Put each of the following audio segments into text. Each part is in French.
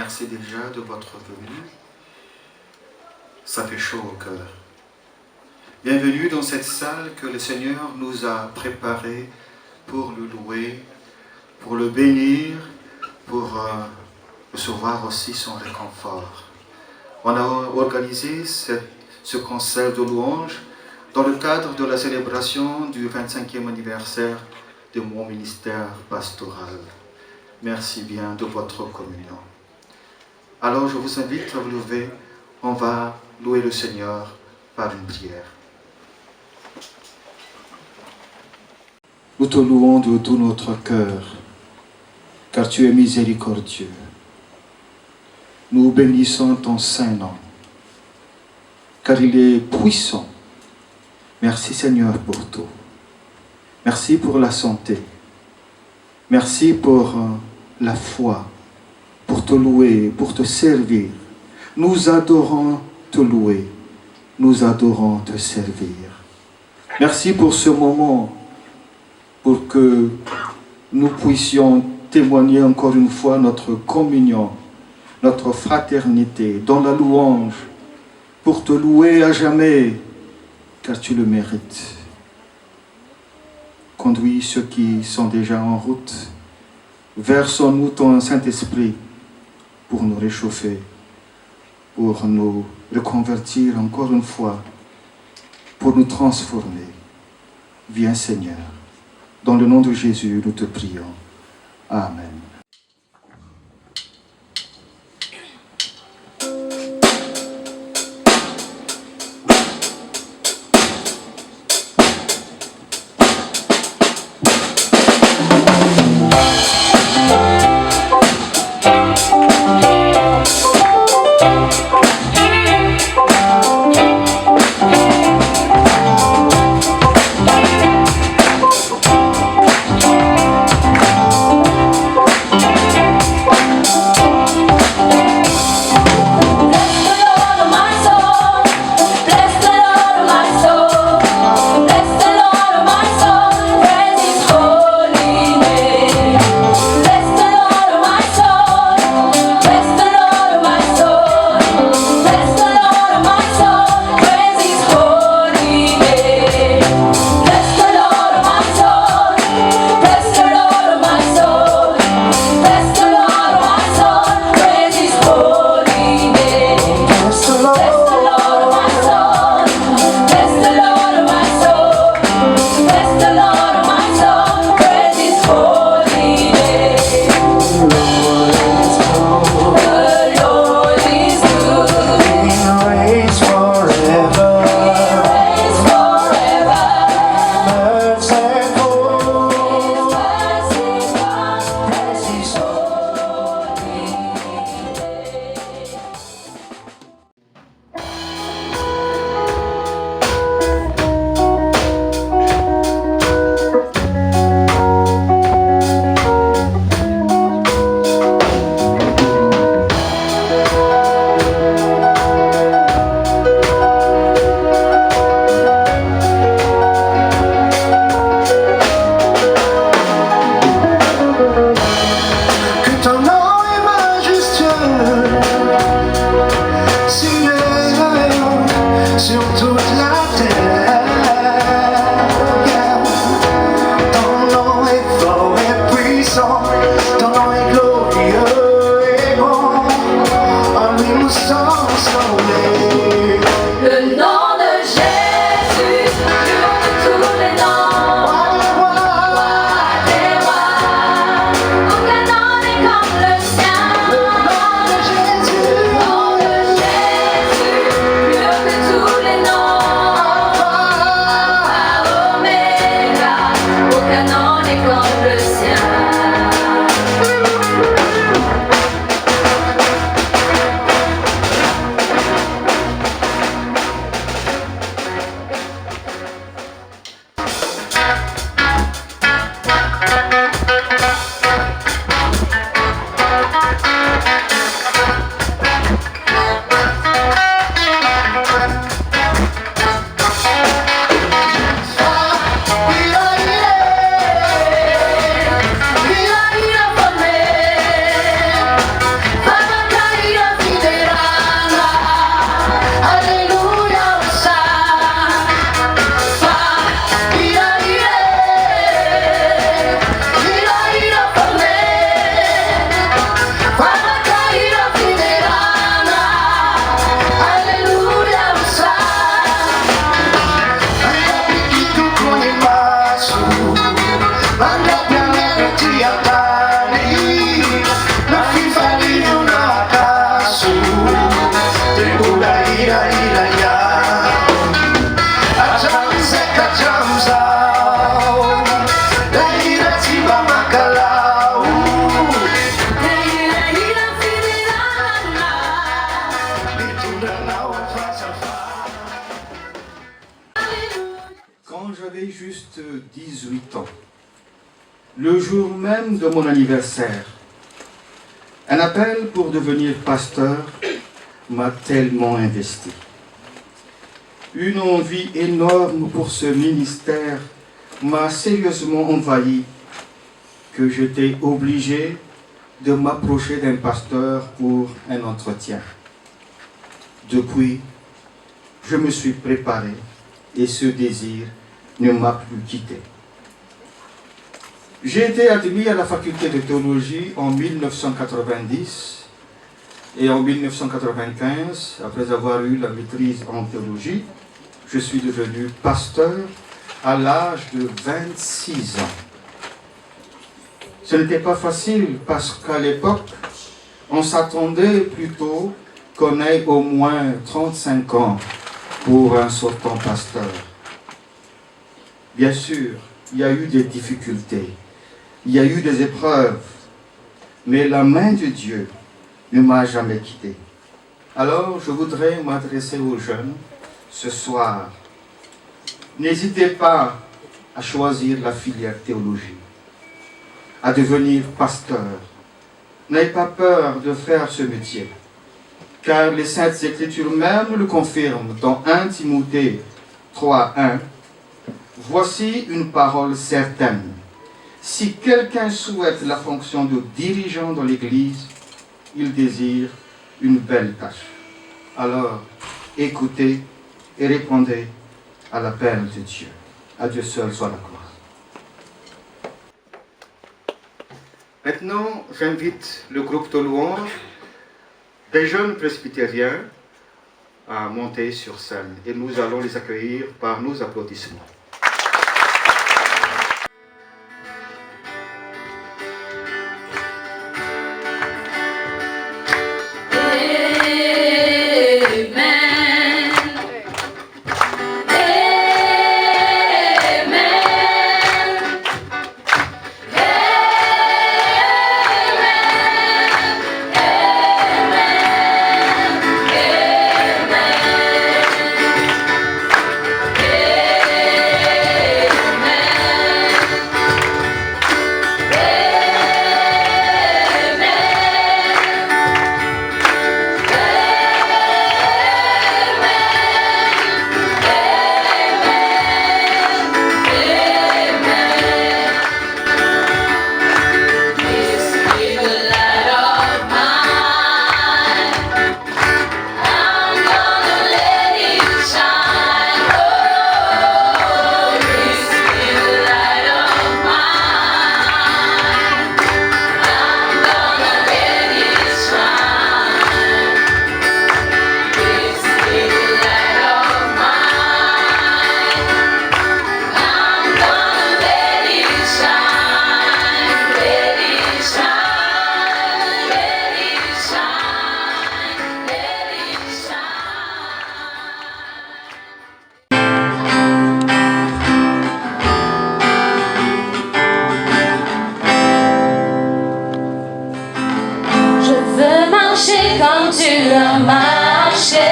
merci déjà de votre venue. Ça fait chaud au cœur. Bienvenue dans cette salle que le Seigneur nous a préparée pour le louer, pour le bénir, pour recevoir aussi son réconfort. On a organisé ce concert de louange dans le cadre de la célébration du 25e anniversaire de mon ministère pastoral. Merci bien de votre communion. Alors je vous invite à vous lever, on va louer le Seigneur par une prière. Nous te louons de tout notre cœur, car tu es miséricordieux. Nous bénissons ton Saint-Nom, car il est puissant. Merci Seigneur pour tout. Merci pour la santé. Merci pour la foi, pour te louer, pour te servir. Nous adorons te louer, nous adorons te servir. Merci pour ce moment, pour que nous puissions témoigner encore une fois notre communion, notre fraternité dans la louange, pour te louer à jamais, car tu le mérites. Conduis ceux qui sont déjà en route, verse en nous ton Saint-Esprit pour nous réchauffer, pour nous reconvertir encore une fois, pour nous transformer. Viens Seigneur, dans le nom de Jésus, nous te prions. Amen. Quand j'avais juste 18 ans, le jour même de mon anniversaire, un appel pour devenir pasteur m'a tellement investi. Une envie énorme pour ce ministère m'a sérieusement envahi que j'étais obligé de m'approcher d'un pasteur pour un entretien. Depuis, je me suis préparé et ce désir ne m'a plus quitté. J'ai été admis à la faculté de théologie en 1990 et en 1995, après avoir eu la maîtrise en théologie, je suis devenu pasteur à l'âge de 26 ans. Ce n'était pas facile parce qu'à l'époque, on s'attendait plutôt qu'on ait au moins 35 ans pour un sortant pasteur. Bien sûr, il y a eu des difficultés, il y a eu des épreuves, mais la main de Dieu ne m'a jamais quitté. Alors, je voudrais m'adresser aux jeunes ce soir. N'hésitez pas à choisir la filière théologie, à devenir pasteur. N'ayez pas peur de faire ce métier, car les Saintes Écritures même le confirment dans 1 Timothée 3:1. Voici une parole certaine. Si quelqu'un souhaite la fonction de dirigeant dans l'Église, il désire une belle tâche. Alors, écoutez et répondez à l'appel de Dieu. À Dieu seul soit la gloire. Maintenant, j'invite le groupe de louanges des jeunes presbytériens à monter sur scène et nous allons les accueillir par nos applaudissements. Comme tu as marché,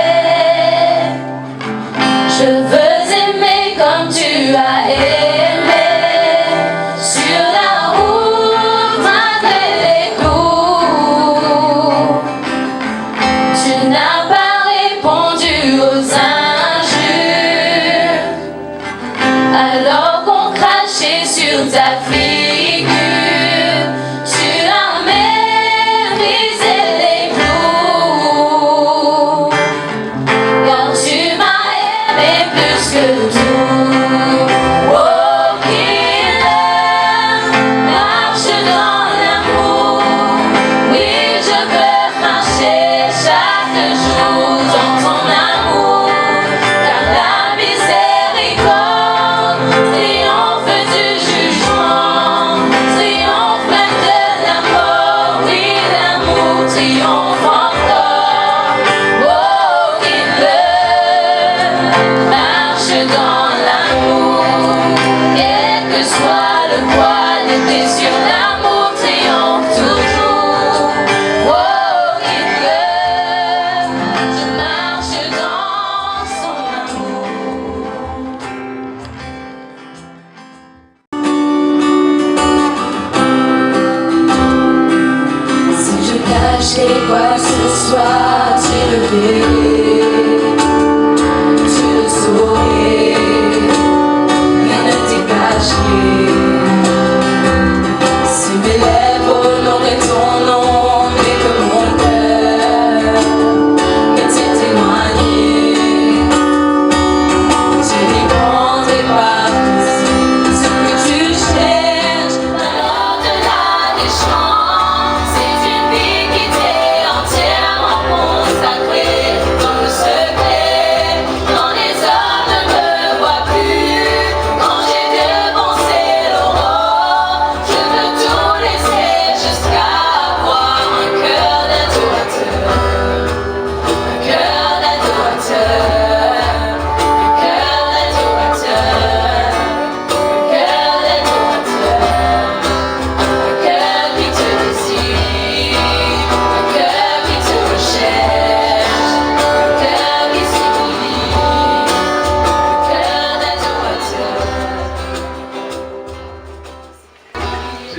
je veux aimer comme tu as aimé, sur la route malgré les coups. Tu n'as pas répondu aux injures, alors qu'on crachait sur ta figure. Tu as méprisé les clous, car tu m'as aimé plus que tout. Oh, qu'il marche dans l'amour. Oui, je veux marcher chaque jour dans ton amour, car la miséricorde triomphe du jugement.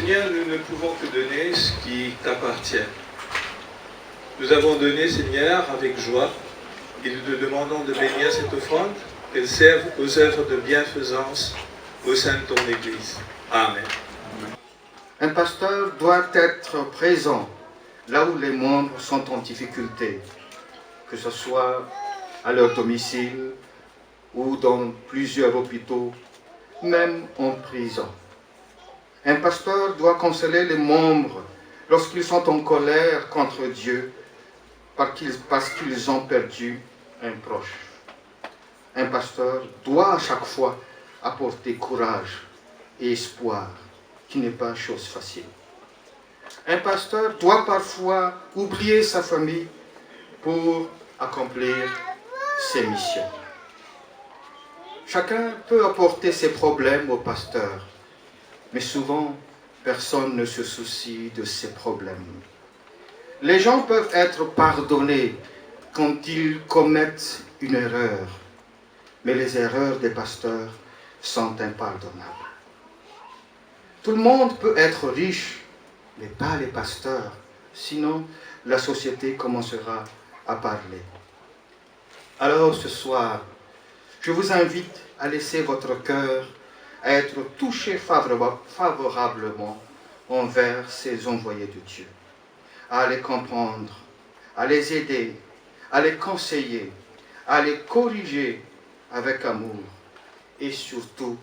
Seigneur, nous ne pouvons que donner ce qui t'appartient. Nous avons donné, Seigneur, avec joie, et nous te demandons de bénir cette offrande, qu'elle serve aux œuvres de bienfaisance au sein de ton Église. Amen. Un pasteur doit être présent là où les membres sont en difficulté, que ce soit à leur domicile ou dans plusieurs hôpitaux, même en prison. Un pasteur doit consoler les membres lorsqu'ils sont en colère contre Dieu parce qu'ils ont perdu un proche. Un pasteur doit à chaque fois apporter courage et espoir, qui n'est pas chose facile. Un pasteur doit parfois oublier sa famille pour accomplir ses missions. Chacun peut apporter ses problèmes au pasteur, mais souvent, personne ne se soucie de ses problèmes. Les gens peuvent être pardonnés quand ils commettent une erreur, mais les erreurs des pasteurs sont impardonnables. Tout le monde peut être riche, mais pas les pasteurs, sinon la société commencera à parler. Alors ce soir, je vous invite à laisser votre cœur être touché favorablement envers ces envoyés de Dieu, à les comprendre, à les aider, à les conseiller, à les corriger avec amour et surtout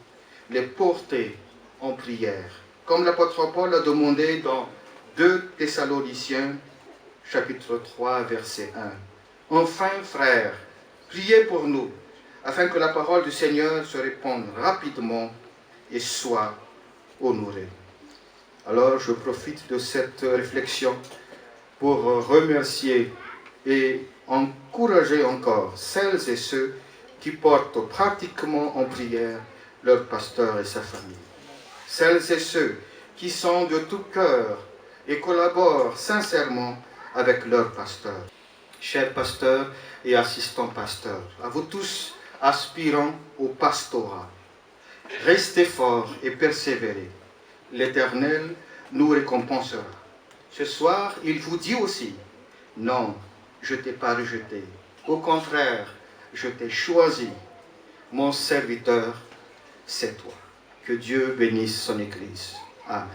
les porter en prière, comme l'apôtre Paul a demandé dans 2 Thessaloniciens, chapitre 3, verset 1. Enfin, frères, priez pour nous, afin que la parole du Seigneur se répande rapidement et soit honorée. Alors, je profite de cette réflexion pour remercier et encourager encore celles et ceux qui portent pratiquement en prière leur pasteur et sa famille. Celles et ceux qui sont de tout cœur et collaborent sincèrement avec leur pasteur. Chers pasteurs et assistants pasteurs, à vous tous aspirants au pastorat, restez forts et persévérez. L'Éternel nous récompensera. Ce soir, il vous dit aussi, non, je ne t'ai pas rejeté. Au contraire, je t'ai choisi. Mon serviteur, c'est toi. Que Dieu bénisse son Église. Amen.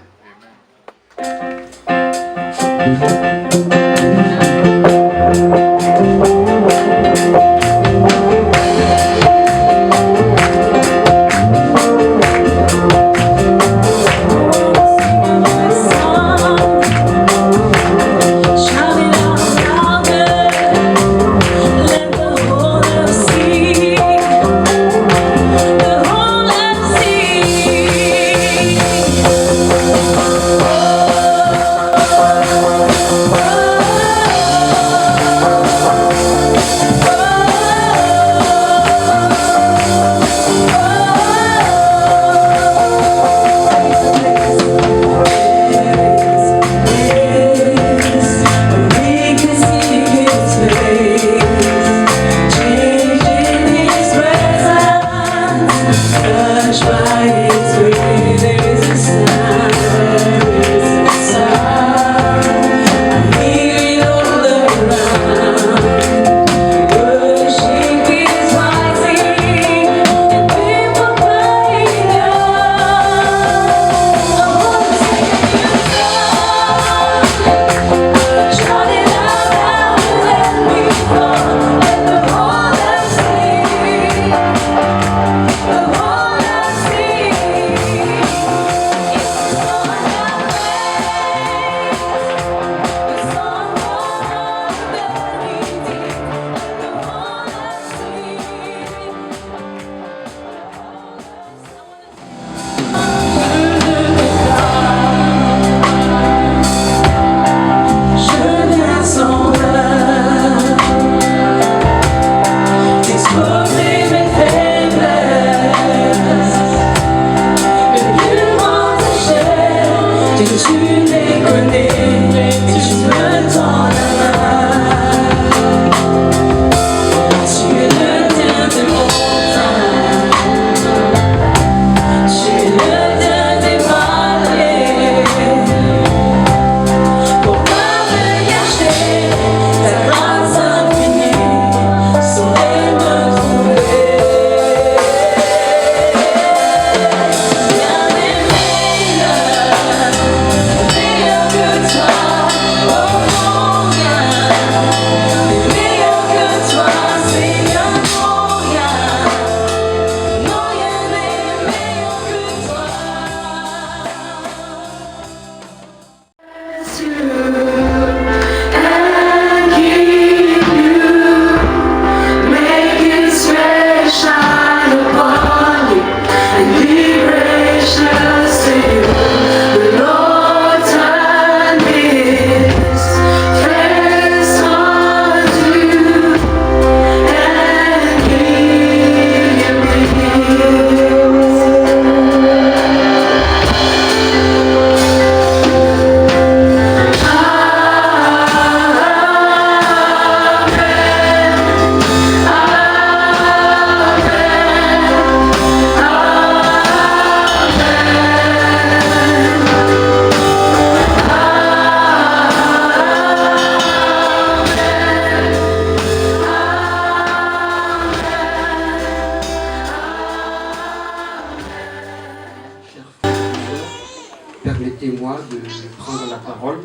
permettez-moi de prendre la parole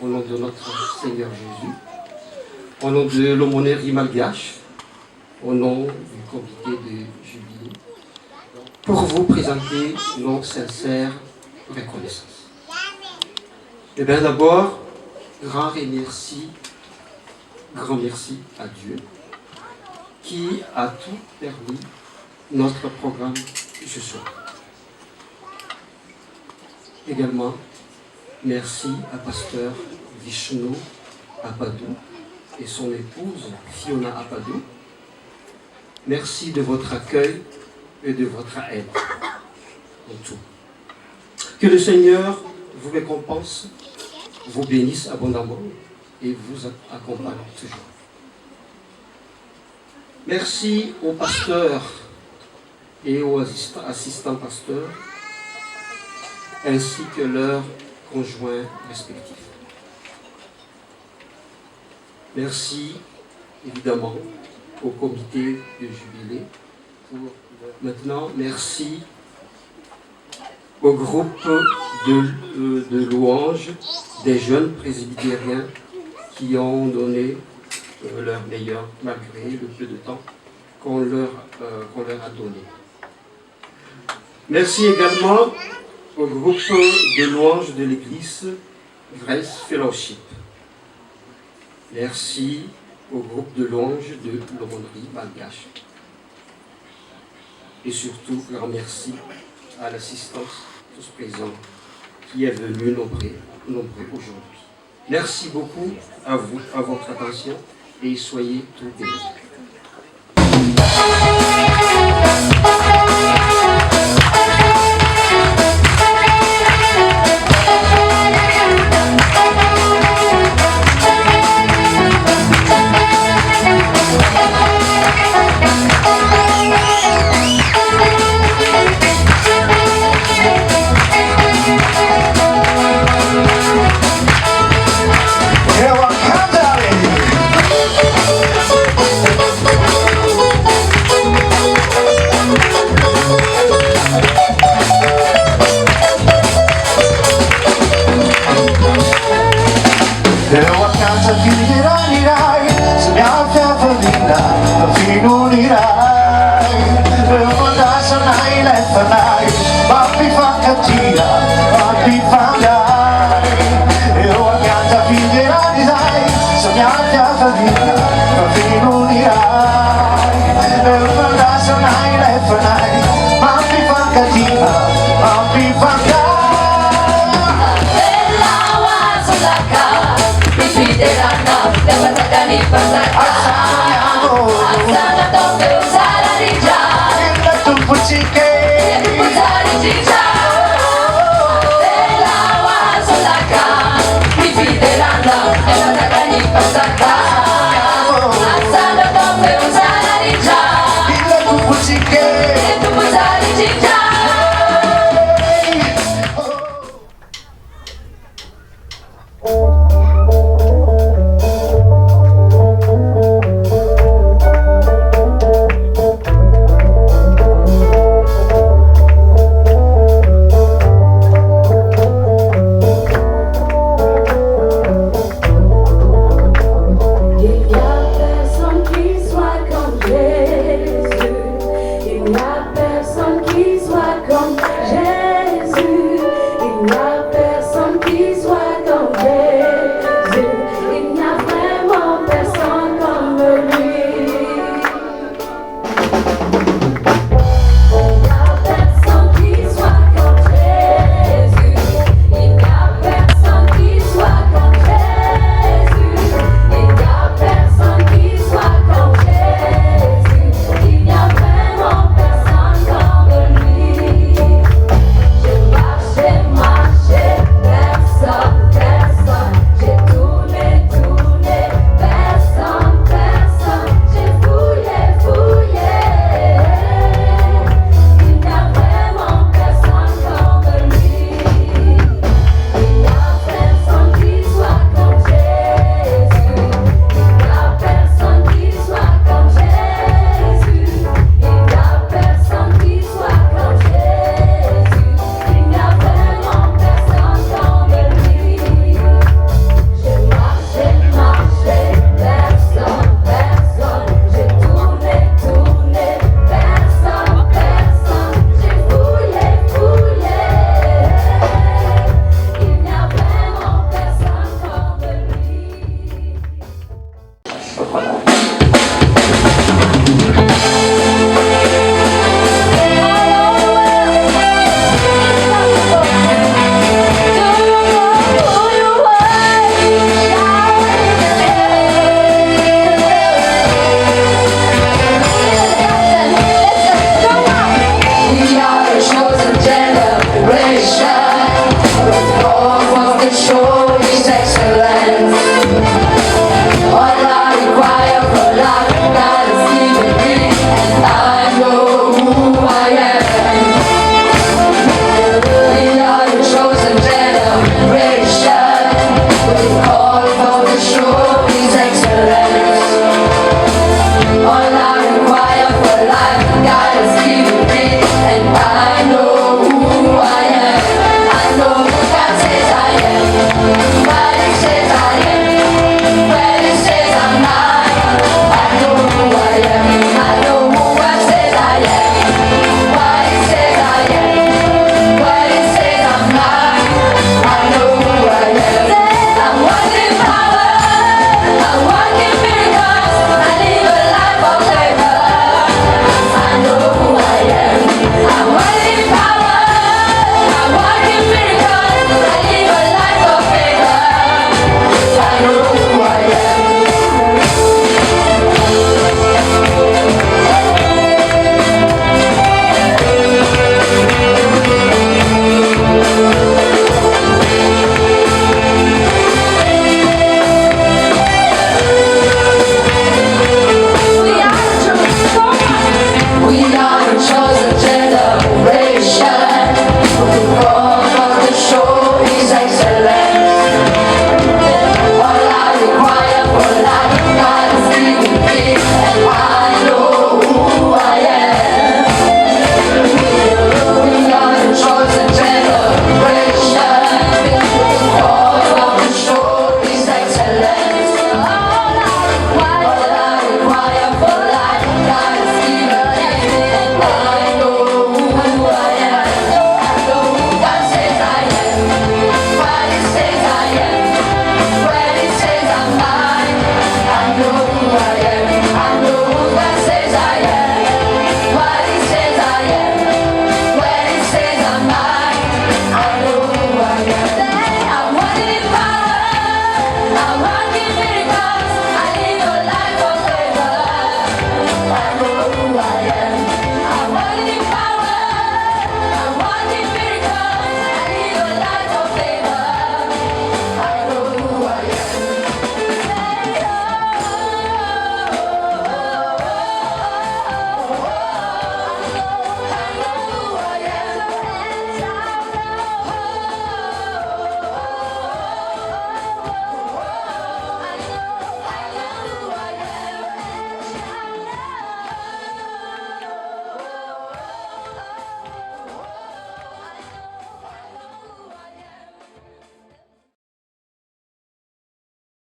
au nom de notre Seigneur Jésus, au nom de l'aumônière Malgache, au nom du comité de jubilé, pour vous présenter nos sincères reconnaissances. Eh bien d'abord, grand merci à Dieu qui a tout permis notre programme ce soir. Également, merci à pasteur Vishnu Apadou et son épouse Fiona Apadou. Merci de votre accueil et de votre aide en tout. Que le Seigneur vous récompense, vous bénisse abondamment et vous accompagne toujours. Merci aux pasteurs et aux assistants pasteurs, ainsi que leurs conjoints respectifs. Merci évidemment au comité de jubilé. Maintenant, merci au groupe de louanges des jeunes presbytériens qui ont donné leur meilleur malgré le peu de temps qu'on leur a donné. Merci également au groupe de louanges de l'église Grace Fellowship. Merci au groupe de louanges de l'aumônerie Malgache. Et surtout, grand merci à l'assistance tous présents qui est venue nombreux aujourd'hui. Merci beaucoup à vous, à votre attention et soyez tous bénis. Be